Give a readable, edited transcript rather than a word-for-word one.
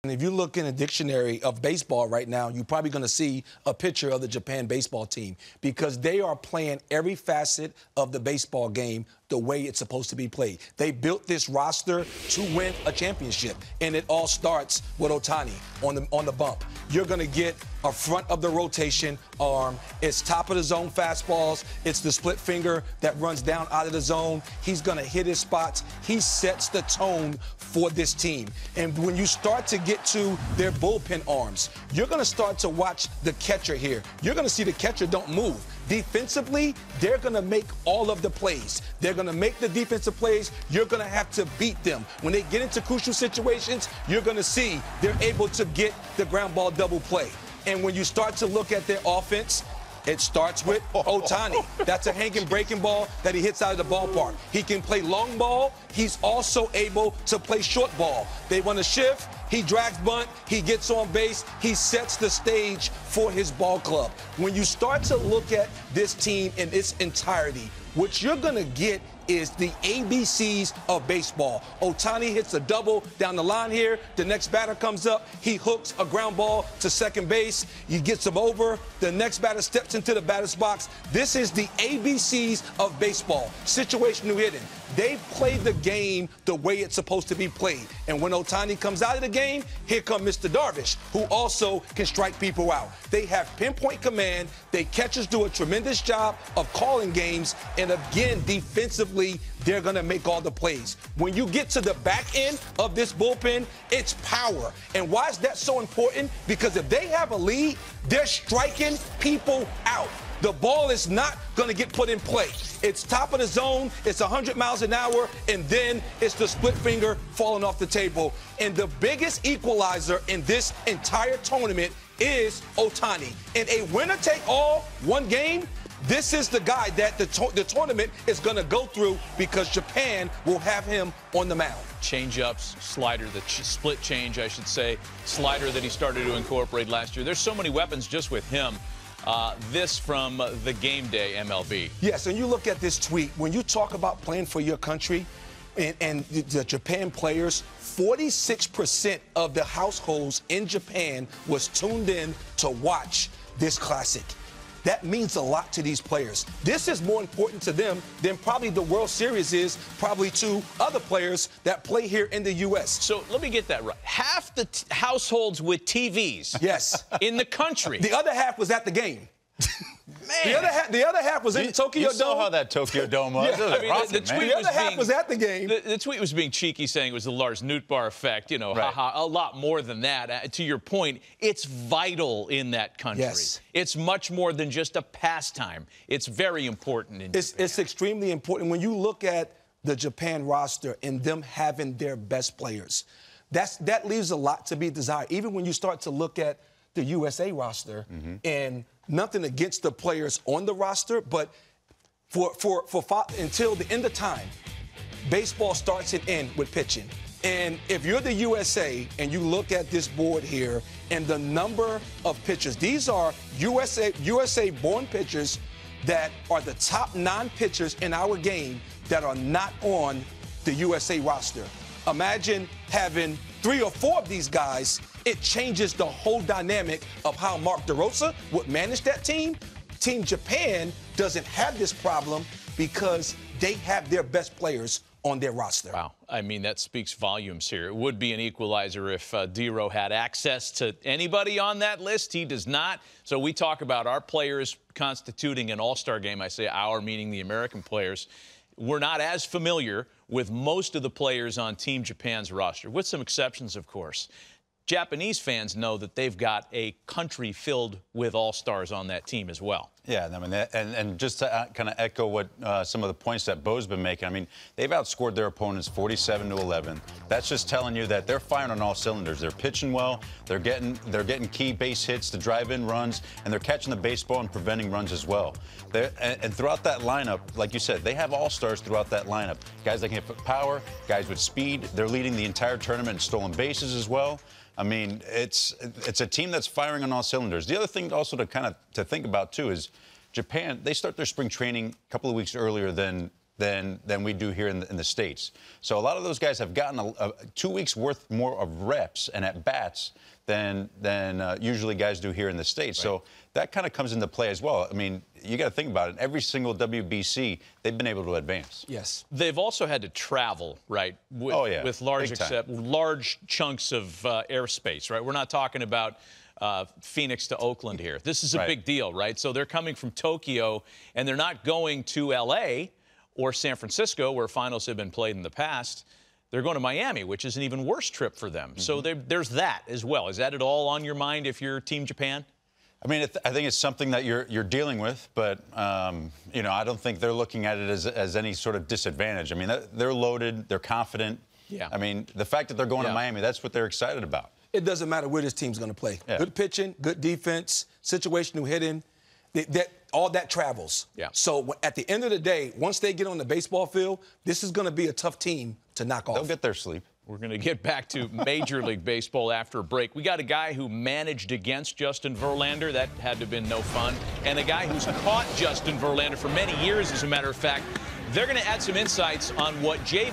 And if you look in a dictionary of baseball right now, you're probably going to see a picture of the Japan baseball team because they are playing every facet of the baseball game the way it's supposed to be played. They built this roster to win a championship, and it all starts with Ohtani on the bump. You're going to get a front of the rotation arm. It's top of the zone fastballs. It's the split finger that runs down out of the zone. He's going to hit his spots. He sets the tone for this team. And when you start to get to their bullpen arms, you're going to start to watch the catcher here. You're going to see the catcher don't move. Defensively, they're going to make all of the plays. They're going to make the defensive plays. You're going to have to beat them. When they get into crucial situations, you're going to see they're able to get the ground ball double play. And when you start to look at their offense, it starts with Ohtani. That's a hanging breaking ball that he hits out of the ballpark. He can play long ball. He's also able to play short ball. They want to shift. He drags bunt. He gets on base. He sets the stage for his ball club. When you start to look at this team in its entirety, what you're going to get is the ABCs of baseball. Ohtani hits a double down the line here. The next batter comes up. He hooks a ground ball to second base. He gets him over. The next batter steps into the batter's box. This is the ABCs of baseball. Situational hitting. They play the game the way it's supposed to be played. And when Ohtani comes out of the game, here comes Mr. Darvish, who also can strike people out. They have pinpoint command. They catchers do a tremendous job of calling games. And again, defensively, they're going to make all the plays. When you get to the back end of this bullpen, it's power. And why is that so important? Because if they have a lead, they're striking people out. The ball is not going to get put in play. It's top of the zone, it's 100 miles an hour, and then it's the split finger falling off the table. And the biggest equalizer in this entire tournament is Ohtani. In a winner-take-all one game, this is the guy that the tournament is going to go through because Japan will have him on the mound. Change-ups, slider, the split change, I should say, slider that he started to incorporate last year. There's so many weapons just with him. This from the Game Day MLB. Yes, and you look at this tweet. When you talk about playing for your country and the Japan players, 46% of the households in Japan was tuned in to watch this classic. That means a lot to these players. This is more important to them than probably the World Series is probably to other players that play here in the U.S. So let me get that right. Half the households with TVs yes. in the country. The other half was at the game. Man. The other half was in Tokyo Dome. You saw how that Tokyo Dome was. Yeah. I mean, the tweet the other half was at the game. The tweet was being cheeky, saying it was the Lars Nootbaar effect. You know, right. a lot more than that. To your point, it's vital in that country. Yes. It's much more than just a pastime. It's very important in Japan. It's extremely important. When you look at the Japan roster and them having their best players, that leaves a lot to be desired. Even when you start to look at the USA roster and nothing against the players on the roster, but until the end of time, baseball starts and ends with pitching. And if you're the USA and you look at this board here and the number of pitchers, these are USA-born pitchers that are the top 9 pitchers in our game that are not on the USA roster. Imagine having 3 or 4 of these guys. It changes the whole dynamic of how Mark DeRosa would manage that team. Team Japan doesn't have this problem because they have their best players on their roster. Wow. I mean, that speaks volumes here. It would be an equalizer if D-Row had access to anybody on that list. He does not. So we talk about our players constituting an all-star game. I say our, meaning the American players. We're not as familiar with most of the players on Team Japan's roster, with some exceptions, of course. Japanese fans know that they've got a country filled with all-stars on that team as well. Yeah, I mean, and just to kind of echo what some of the points that Bo's been making, I mean, they've outscored their opponents 47-11. That's just telling you that they're firing on all cylinders. They're pitching well, they're getting key base hits to drive in runs, and they're catching the baseball and preventing runs as well. And throughout that lineup, like you said, they have all-stars throughout that lineup. Guys that can hit power, guys with speed. They're leading the entire tournament in stolen bases as well. I mean, it's a team that's firing on all cylinders. The other thing also to think about, too, is Japan, they start their spring training a couple of weeks earlier than than we do here in the States. So a lot of those guys have gotten 2 weeks worth more of reps and at bats than usually guys do here in the States. Right. So that kind of comes into play as well. I mean, you got to think about it. Every single WBC, they've been able to advance. Yes. They've also had to travel, right? With large chunks of airspace, right? We're not talking about Phoenix to Oakland here. This is a big deal, right? So they're coming from Tokyo, and they're not going to L.A. or San Francisco, where finals have been played in the past. They're going to Miami, which is an even worse trip for them. Mm-hmm. So there's that as well. Is that at all on your mind if you're Team Japan? I mean, I think it's something that you're dealing with, but you know, I don't think they're looking at it as any sort of disadvantage. I mean, they're loaded, they're confident. Yeah. I mean, the fact that they're going to Miami, that's what they're excited about. It doesn't matter where this team's going to play. Yeah. Good pitching, good defense, situational hitting. All that travels. Yeah. So at the end of the day, once they get on the baseball field, this is going to be a tough team to knock off. They'll get their sleep. We're going to get back to Major League Baseball after a break. We got a guy who managed against Justin Verlander. That had to have been no fun. And a guy who's caught Justin Verlander for many years, as a matter of fact. They're going to add some insights on what